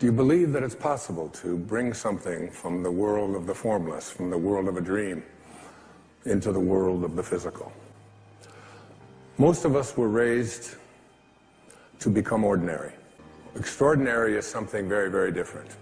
Do you believe that it's possible to bring something from the world of the formless, from the world of a dream, into the world of the physical? Most of us were raised to become ordinary. Extraordinary is something very, very different.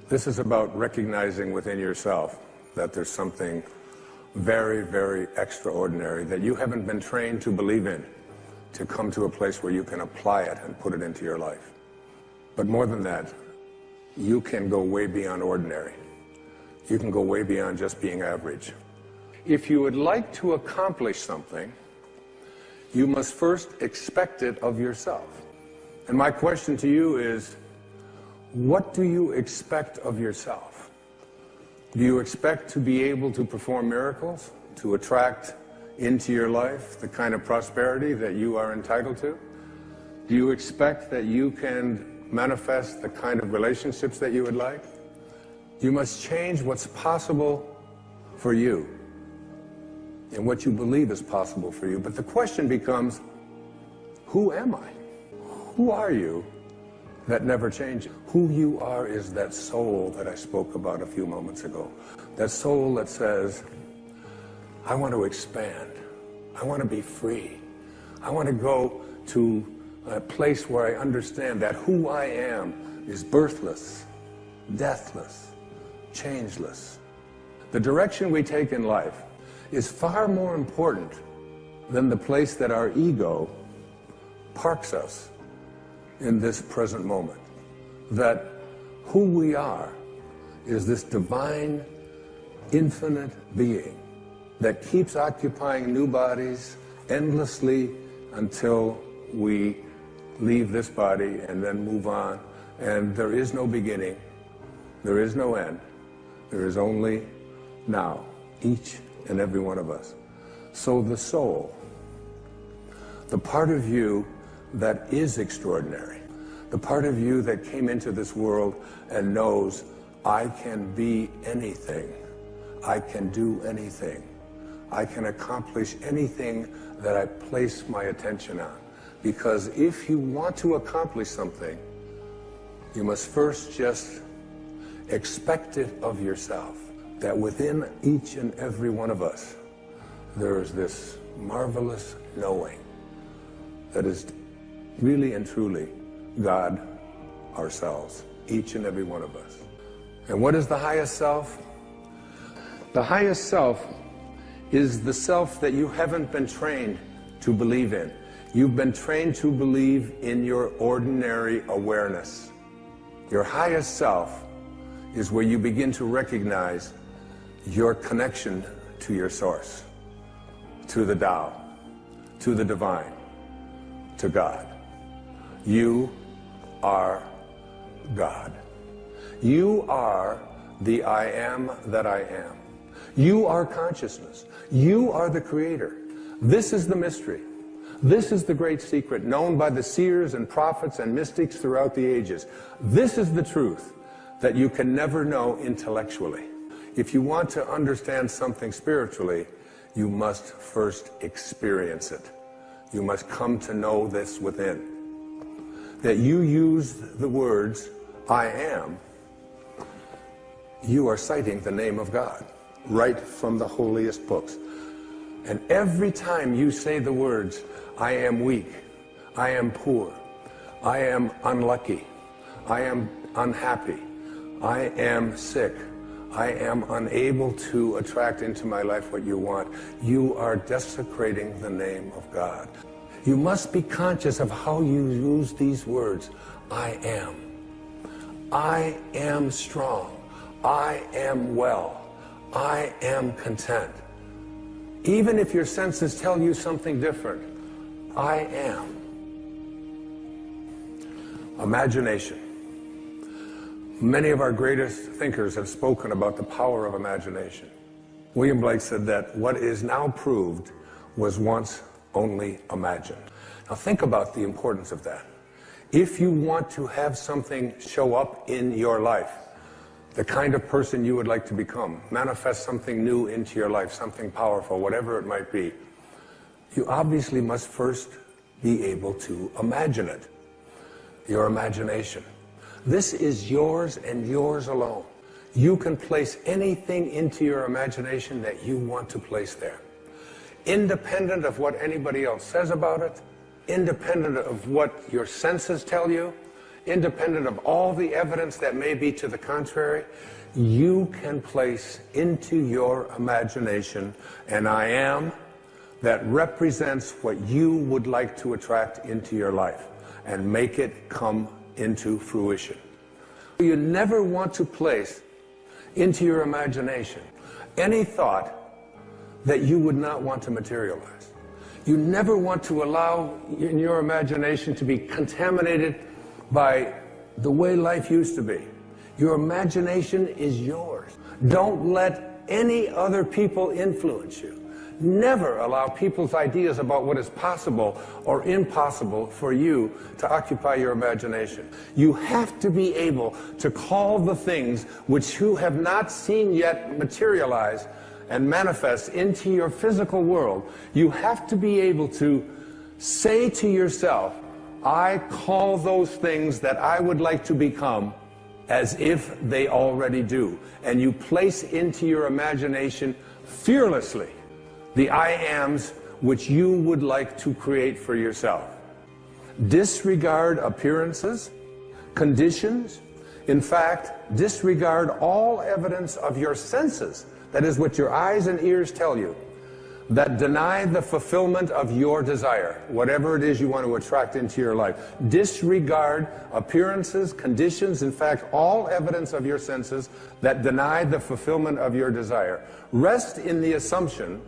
This is about recognizing within yourself that there's something very, very extraordinary that you haven't been trained to believe in, to come to a place where you can apply it and put it into your life. But more than that, you can go way beyond ordinary. You can go way beyond just being average. If you would like to accomplish something, you must first expect it of yourself. And my question to you is, what do you expect of yourself? Do you expect to be able to perform miracles, to attract into your life the kind of prosperity that you are entitled to? Do you expect that you can manifest the kind of relationships that you would like? You must change what's possible for you and what you believe is possible for you. But the question becomes, who am I? Who are you that never changes? Who you are is that soul that I spoke about a few moments ago. That soul that says, I want to expand. I want to be free. I want to go to a place where I understand that who I am is birthless, deathless, changeless. The direction we take in life is far more important than the place that our ego parks us in this present moment. That who we are is this divine, infinite being that keeps occupying new bodies endlessly until we leave this body and then move on. And there is no beginning, there is no end, there is only now, each and every one of us. So the soul, the part of you that is extraordinary, the part of you that came into this world and knows, I can be anything, I can do anything, I can accomplish anything that I place my attention on. Because if you want to accomplish something, you must first just expect it of yourself. That within each and every one of us, there is this marvelous knowing that is really and truly God ourselves, each and every one of us. And what is the highest self? The highest self is the self that you haven't been trained to believe in. You've been trained to believe in your ordinary awareness. Your highest self is where you begin to recognize your connection to your source, to the Tao, to the divine, to God. You are God. You are the I am that I am. You are consciousness. You are the creator. This is the mystery. This is the great secret known by the seers and prophets and mystics throughout the ages. This is the truth that you can never know intellectually. If you want to understand something spiritually, you must first experience it. You must come to know this within. That you use the words, I am, you are citing the name of God, right from the holiest books. And every time you say the words, I am weak, I am poor, I am unlucky, I am unhappy, I am sick, I am unable to attract into my life what you want, you are desecrating the name of God. You must be conscious of how you use these words. I am strong, I am well, I am content. Even if your senses tell you something different, I am. Imagination. Many of our greatest thinkers have spoken about the power of imagination. William Blake said that what is now proved was once only imagined. Now think about the importance of that. If you want to have something show up in your life, the kind of person you would like to become, manifest something new into your life, something powerful, whatever it might be, you obviously must first be able to imagine it. Your imagination. This is yours and yours alone. You can place anything into your imagination that you want to place there, independent of what anybody else says about it, independent of what your senses tell you, independent of all the evidence that may be to the contrary. You can place into your imagination an I am that represents what you would like to attract into your life and make it come into fruition. You never want to place into your imagination any thought that you would not want to materialize. You never want to allow in your imagination to be contaminated by the way life used to be. Your imagination is yours. Don't let any other people influence you. Never allow people's ideas about what is possible or impossible for you to occupy your imagination. You have to be able to call the things which you have not seen yet materialize and manifest into your physical world. You have to be able to say to yourself, I call those things that I would like to become as if they already do. And you place into your imagination fearlessly the I ams which you would like to create for yourself. Disregard appearances, conditions. In fact, disregard all evidence of your senses, that is what your eyes and ears tell you, that deny the fulfillment of your desire, whatever it is you want to attract into your life. Disregard appearances, conditions, in fact, all evidence of your senses that deny the fulfillment of your desire. Rest in the assumption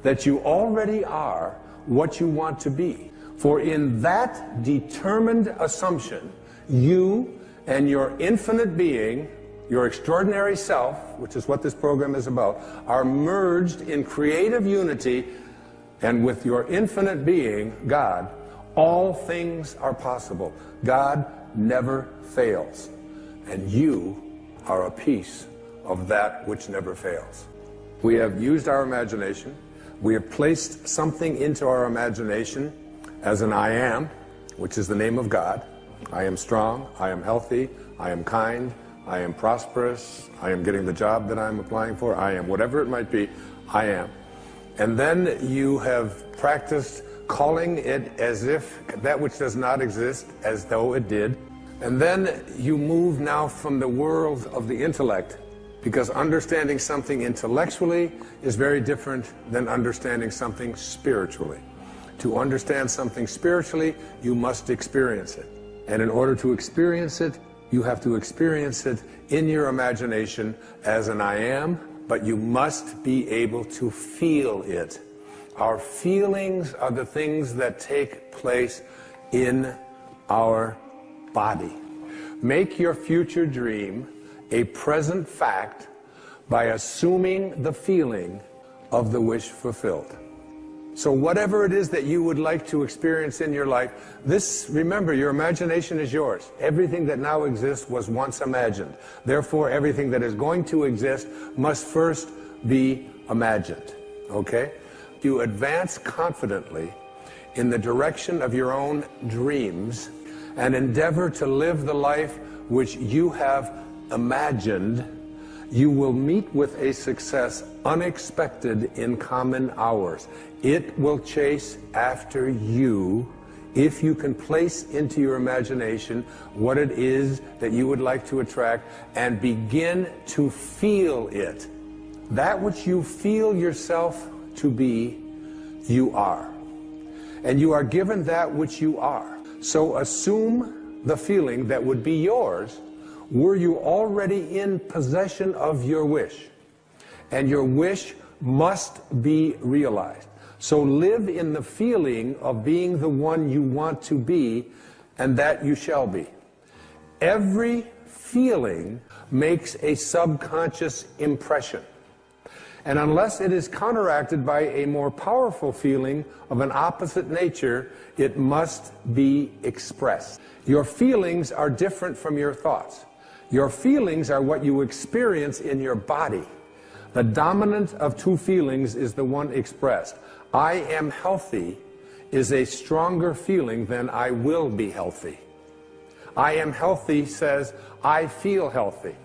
that you already are what you want to be. For in that determined assumption, you and your infinite being, your extraordinary self, which is what this program is about, are merged in creative unity, and with your infinite being, God, all things are possible. God never fails, and you are a piece of that which never fails. We have used our imagination. We have placed something into our imagination as an I am, which is the name of God. I am strong, I am healthy, I am kind, I am prosperous, I am getting the job that I'm applying for, I am whatever it might be, I am. And then you have practiced calling it as if that which does not exist, as though it did. And then you move now from the world of the intellect, because understanding something intellectually is very different than understanding something spiritually. To understand something spiritually, you must experience it. And in order to experience it, you have to experience it in your imagination as an I am, but you must be able to feel it. Our feelings are the things that take place in our body. Make your future dream a present fact by assuming the feeling of the wish fulfilled. So whatever it is that you would like to experience in your life, remember, your imagination is yours. Everything that now exists was once imagined. Therefore, everything that is going to exist must first be imagined. Okay? You advance confidently in the direction of your own dreams and endeavor to live the life which you have imagined, you will meet with a success unexpected in common hours. It will chase after you if you can place into your imagination what it is that you would like to attract and begin to feel it. That which you feel yourself to be, you are. And you are given that which you are. So assume the feeling that would be yours were you already in possession of your wish. And your wish must be realized. So live in the feeling of being the one you want to be, and that you shall be. Every feeling makes a subconscious impression. And unless it is counteracted by a more powerful feeling of an opposite nature, it must be expressed. Your feelings are different from your thoughts. Your feelings are what you experience in your body. The dominant of two feelings is the one expressed. I am healthy is a stronger feeling than I will be healthy. I am healthy says, I feel healthy.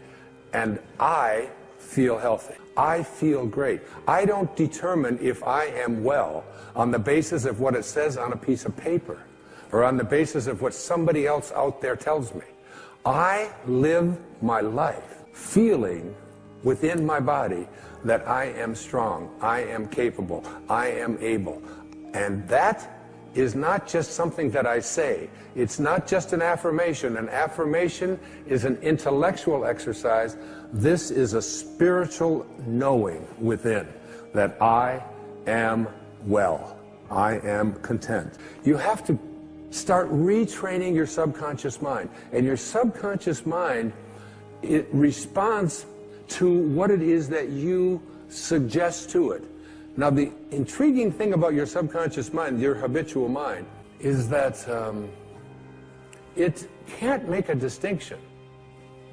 And I feel healthy. I feel great. I don't determine if I am well on the basis of what it says on a piece of paper or on the basis of what somebody else out there tells me. I live my life feeling within my body that I am strong, I am capable, I am able. And that is not just something that I say. It's not just an affirmation. An affirmation is an intellectual exercise. This is a spiritual knowing within that I am well. I am content. You have to start retraining your subconscious mind. And your subconscious mind, it responds to what it is that you suggest to it. Now, the intriguing thing about your subconscious mind, your habitual mind, is that it can't make a distinction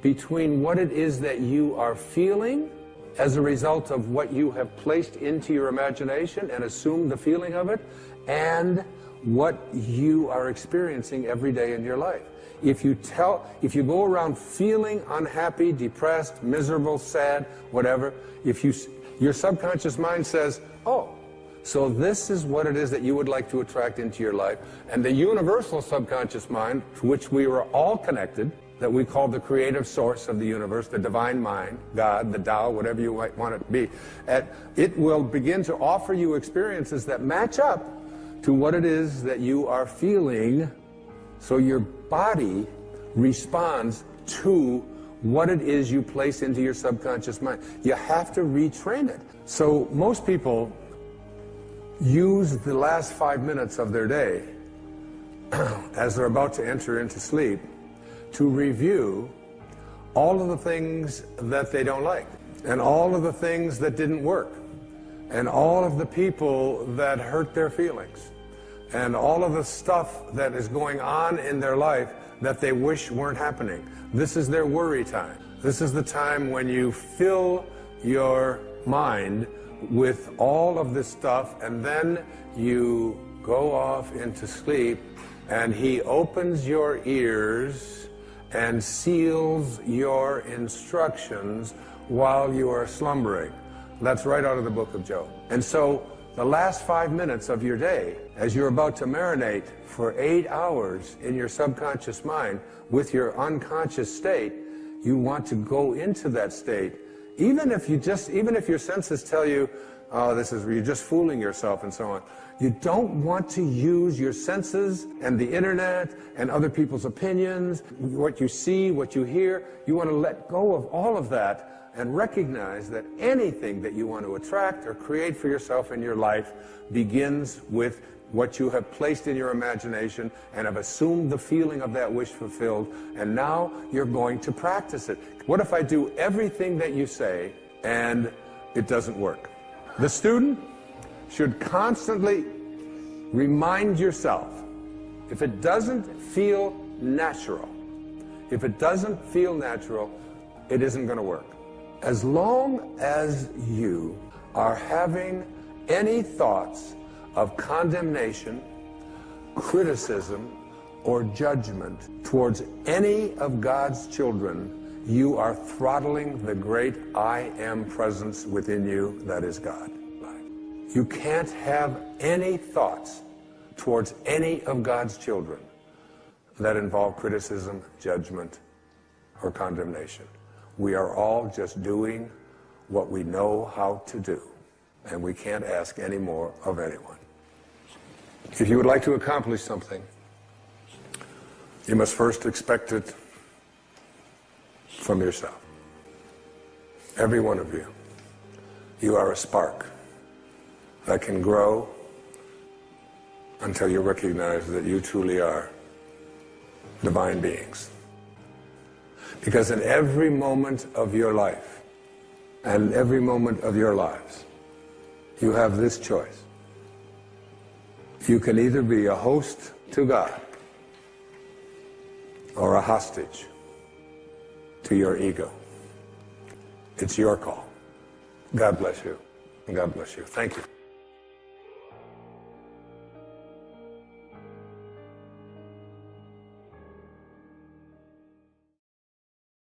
between what it is that you are feeling as a result of what you have placed into your imagination and assumed the feeling of it, and what you are experiencing every day in your life. If you go around feeling unhappy, depressed, miserable, sad, whatever, your subconscious mind says, oh, so this is what it is that you would like to attract into your life. And the universal subconscious mind, to which we are all connected, that we call the creative source of the universe, the divine mind, God, the Tao, whatever you might want it to be, it will begin to offer you experiences that match up to what it is that you are feeling. So your body responds to what it is you place into your subconscious mind. You have to retrain it. So most people use the last 5 minutes of their day as they're about to enter into sleep to review all of the things that they don't like, and all of the things that didn't work, and all of the people that hurt their feelings, and all of the stuff that is going on in their life that they wish weren't happening. This is their worry time. This is the time when you fill your mind with all of this stuff, and then you go off into sleep, and he opens your ears and seals your instructions while you are slumbering. That's right out of the book of Job. And so the last 5 minutes of your day, as you're about to marinate for 8 hours in your subconscious mind with your unconscious state, you want to go into that state. Even if your senses tell you, oh, you're just fooling yourself and so on. You don't want to use your senses and the internet and other people's opinions, what you see, what you hear. You want to let go of all of that and recognize that anything that you want to attract or create for yourself in your life begins with what you have placed in your imagination and have assumed the feeling of that wish fulfilled, and now you're going to practice it. What if I do everything that you say and it doesn't work? The student should constantly remind yourself, if it doesn't feel natural, it isn't going to work. As long as you are having any thoughts of condemnation, criticism, or judgment towards any of God's children, you are throttling the great I am presence within you that is God. You can't have any thoughts towards any of God's children that involve criticism, judgment, or condemnation. We are all just doing what we know how to do, and we can't ask any more of anyone. If you would like to accomplish something, you must first expect it from yourself. Every one of you. You are a spark that can grow until you recognize that you truly are divine beings. Because in every moment of your life and every moment of your lives, you have this choice. You can either be a host to God or a hostage to your ego. It's your call. God bless you, and God bless you. Thank you.